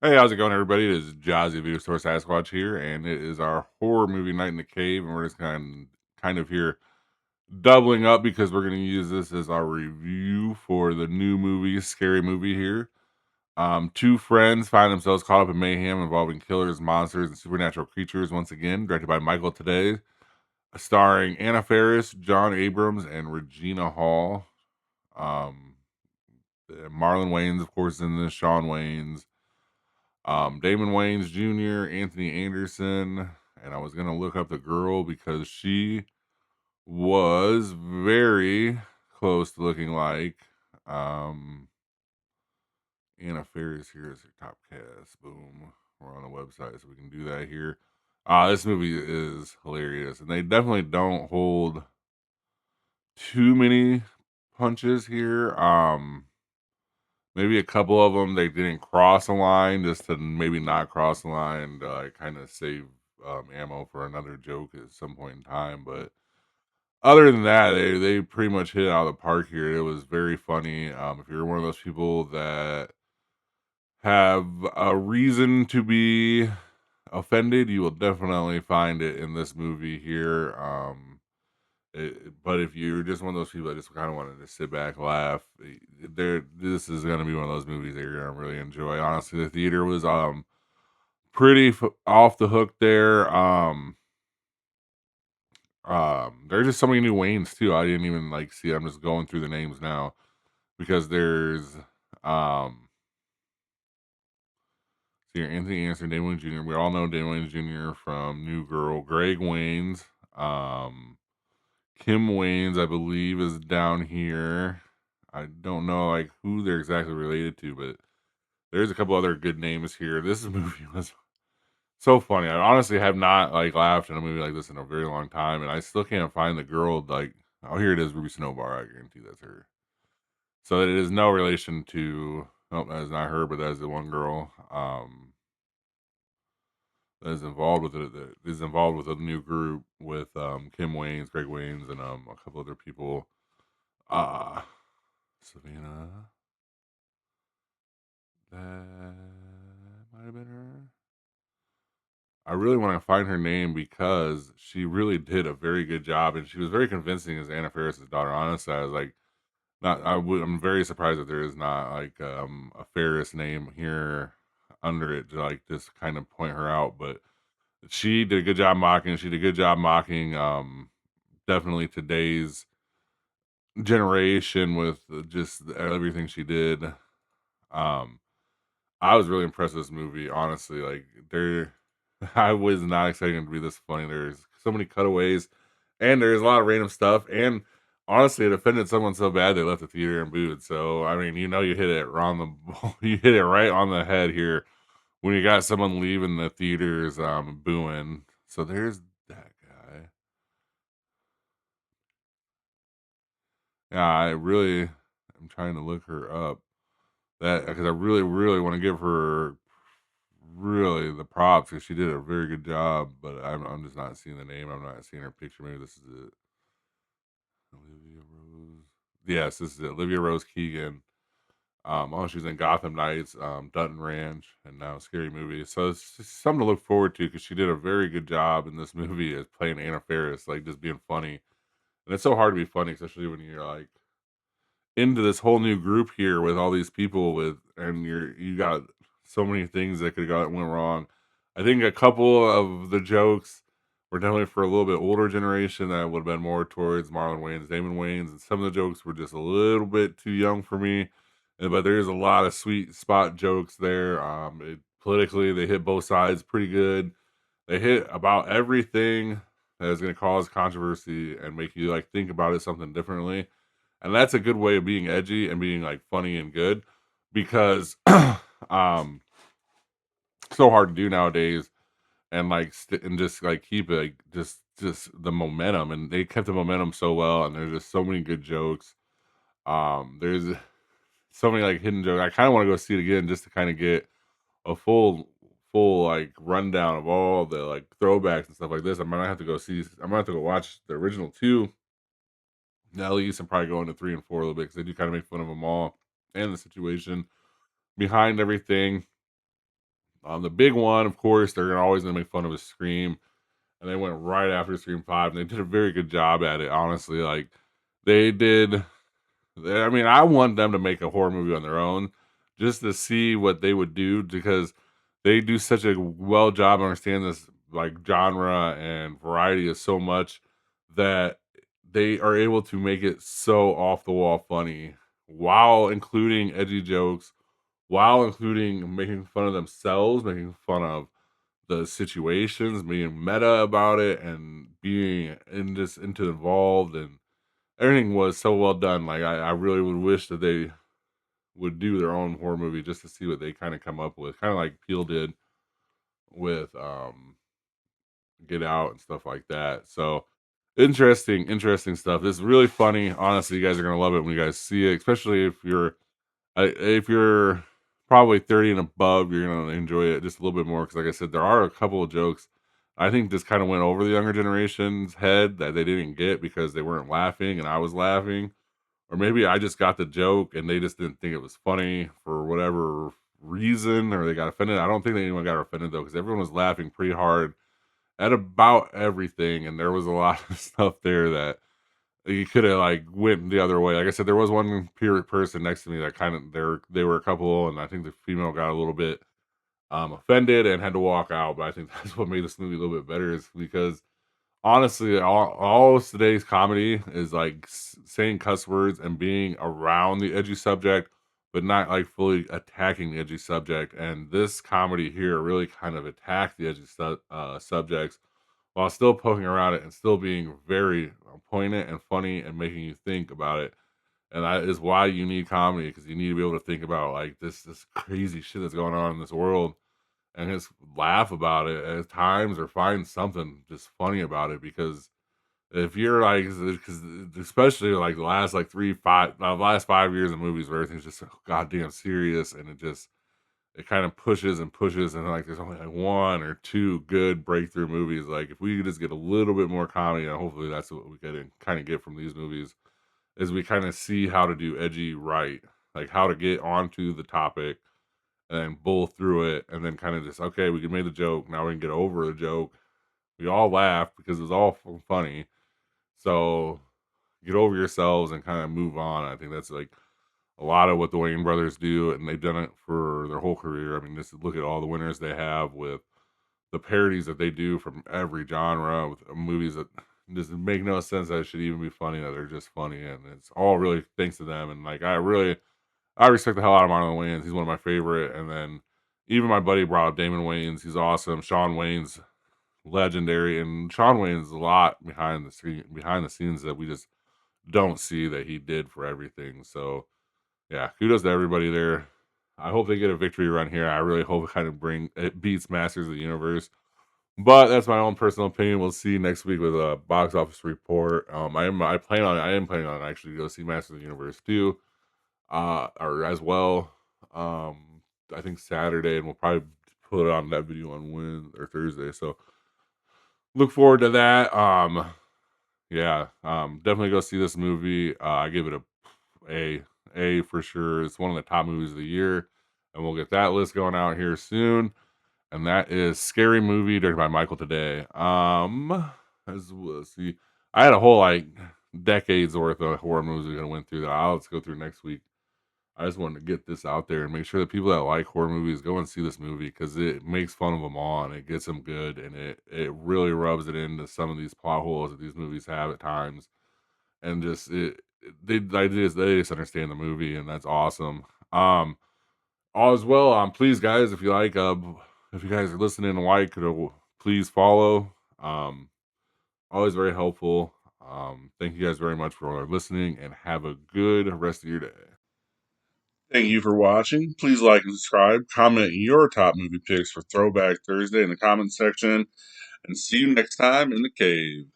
Hey, how's it going, everybody? It is Jazzy Video Store Sasquatch here, and it is our horror movie night in the cave, and we're just kind of here doubling up because we're going to use this as our review for the new movie, scary movie here. Two friends find themselves caught up in mayhem involving killers, monsters, and supernatural creatures once again. Directed by Michael Today, starring Anna Faris, John Abrams, and Regina Hall. Um, Marlon Wayans, of course, in this. Sean Wayans. Damon Wayans Jr., Anthony Anderson, and I was gonna look up the girl because she was very close to looking like Anna Faris. Here is her top cast. Boom. We're on the website, so we can do that here. This movie is hilarious, and they definitely don't hold too many punches here. Maybe a couple of them they didn't cross a line just to maybe not cross the line to, like, kinda save, ammo for another joke at some point in time, but other than that, they pretty much hit it out of the park here. It was very funny. If you're one of those people that have a reason to be offended, you will definitely find it in this movie here. But if you're just one of those people that just kind of wanted to sit back, laugh, this is gonna be one of those movies that you're gonna really enjoy. Honestly, the theater was pretty off the hook there. There's just so many new Waynes too. I didn't even like see. I'm just going through the names now because there's um see here, Anthony Anderson, Damon Wayans Jr. We all know Damon Wayans Jr. from New Girl. Greg Waynes, Kim Waynes, I believe, is down here. I don't know like who they're exactly related to, but there's a couple other good names here. This movie was so funny. I honestly have not like laughed in a movie like this in a very long time, and I still can't find the girl. Like, oh, here it is, Ruby Snowbar. I guarantee that's her. So it is no relation to. Nope, that is not her, but that is the one girl that is involved with it. That is involved with a new group with Kim Waynes, Greg Waynes, and a couple other people. Uh Savannah. That might have been her. I really want to find her name because she really did a very good job, and she was very convincing as Anna Faris's daughter. Honestly, I was like, not. I'm very surprised that there is not like a Faris name here under it to like just kind of point her out. But she did a good job mocking. She did a good job mocking. Definitely today's generation with just everything she did. Um, I was really impressed with this movie, honestly. Like there I was not expecting it to be this funny. There's so many cutaways and there's a lot of random stuff. And honestly, it offended someone so bad they left the theater and booed. So I mean, you hit it on the you hit it right on the head here when you got someone leaving the theaters booing. So there's that guy. Yeah, I really am trying to look her up. That because I really, really want to give her really the props because she did a very good job, but I'm just not seeing the name. I'm not seeing her picture. Maybe this is it. Olivia Rose. Yes, this is it. Olivia Rose Keegan. Oh, she's in Gotham Knights, Dutton Ranch, and now Scary Movie. So it's just something to look forward to because she did a very good job in this movie as playing Anna Faris, like just being funny. And it's so hard to be funny, especially when you're like into this whole new group here with all these people with and you got so many things that could have got went wrong. I think a couple of the jokes were definitely for a little bit older generation that would have been more towards Marlon Wayans, Damon Wayans, and some of the jokes were just a little bit too young for me. But there's a lot of sweet spot jokes there. Politically, they hit both sides pretty good. They hit about everything that is going to cause controversy and make you like think about it something differently, and that's a good way of being edgy and being like funny and good because um so hard to do nowadays and like and just like keep it like just the momentum, and they kept the momentum so well, and there's just so many good jokes. There's so many like hidden jokes. I kind of want to go see it again just to kind of get a full like rundown of all the like throwbacks and stuff like this. I might have to go see. I might have to go watch the original two at least, and probably go into 3 and 4 a little bit because they do kind of make fun of them all and the situation behind everything. The big one, of course, they're always gonna make fun of is Scream, and they went right after Scream 5, and they did a very good job at it, honestly, like, they did I mean, I want them to make a horror movie on their own just to see what they would do because they do such a well job understanding this, like, genre and variety is so much that they are able to make it so off the wall funny while including edgy jokes, while including making fun of themselves, making fun of the situations, being meta about it, and being into involved, and everything was so well done. Like I really would wish that they would do their own horror movie just to see what they kind of come up with, kind of like Peel did with Get Out and stuff like that. So interesting stuff. This is really funny. Honestly, you guys are gonna love it when you guys see it, especially if you're probably 30 and above, you're gonna enjoy it just a little bit more because, like I said, there are a couple of jokes. I think this kind of went over the younger generation's head that they didn't get because they weren't laughing and I was laughing, or maybe I just got the joke and they just didn't think it was funny for whatever reason, or they got offended. I don't think that anyone got offended though, because everyone was laughing pretty hard at about everything, and there was a lot of stuff there that you could have like went the other way. Like I said, there was one peer person next to me that kind of they were a couple, and I think the female got a little bit offended and had to walk out. But I think that's what made this movie a little bit better, is because honestly, all of today's comedy is like saying cuss words and being around the edgy subject, but not like fully attacking the edgy subject. And this comedy here really kind of attacked the edgy subjects while still poking around it and still being very poignant and funny and making you think about it. And that is why you need comedy, because you need to be able to think about like this crazy shit that's going on in this world and just laugh about it at times or find something just funny about it. Because if you're like, because especially like the last like last 5 years of movies where everything's just so goddamn serious, and it kind of pushes and pushes, and like there's only like one or two good breakthrough movies. Like if we could just get a little bit more comedy, and hopefully that's what we get and kind of get from these movies, is we kind of see how to do edgy right, like how to get onto the topic and bull through it, and then kind of just okay, we can make the joke. Now we can get over the joke. We all laugh because it was all funny. So get over yourselves and kind of move on. I think that's like a lot of what the Wayne brothers do, and they've done it for their whole career. I mean, just look at all the winners they have with the parodies that they do from every genre with movies that just make no sense that it should even be funny, that they're just funny, and it's all really thanks to them. And like I respect the hell out of Marlon Wayans. He's one of my favorite. And then even my buddy brought up Damon Wayans. He's awesome. Sean Wayne's legendary, and Sean Wayne's a lot behind the scenes that we just don't see that he did for everything. So yeah, kudos to everybody there. I hope they get a victory run here. I really hope it beats Masters of the Universe. But that's my own personal opinion. We'll see next week with a box office report. I am planning on actually go see Masters of the Universe too, or as well. I think Saturday, and we'll probably put it on that video on Wednesday or Thursday. So look forward to that. Yeah, definitely go see this movie. I give it a for sure. It's one of the top movies of the year, and we'll get that list going out here soon. And that is Scary Movie, directed by Michael Today. As we'll see, I had a whole like decades worth of horror movies we're gonna went through that I'll let's go through next week. I just wanted to get this out there and make sure that people that like horror movies go and see this movie because it makes fun of them all and it gets them good, and it really rubs it into some of these plot holes that these movies have at times, and just they just understand the movie, and that's awesome. All as well. Please, guys, if you guys are listening and like, please follow. Always very helpful. Thank you guys very much for listening, and have a good rest of your day. Thank you for watching. Please like and subscribe. Comment your top movie picks for Throwback Thursday in the comment section, and see you next time in the cave.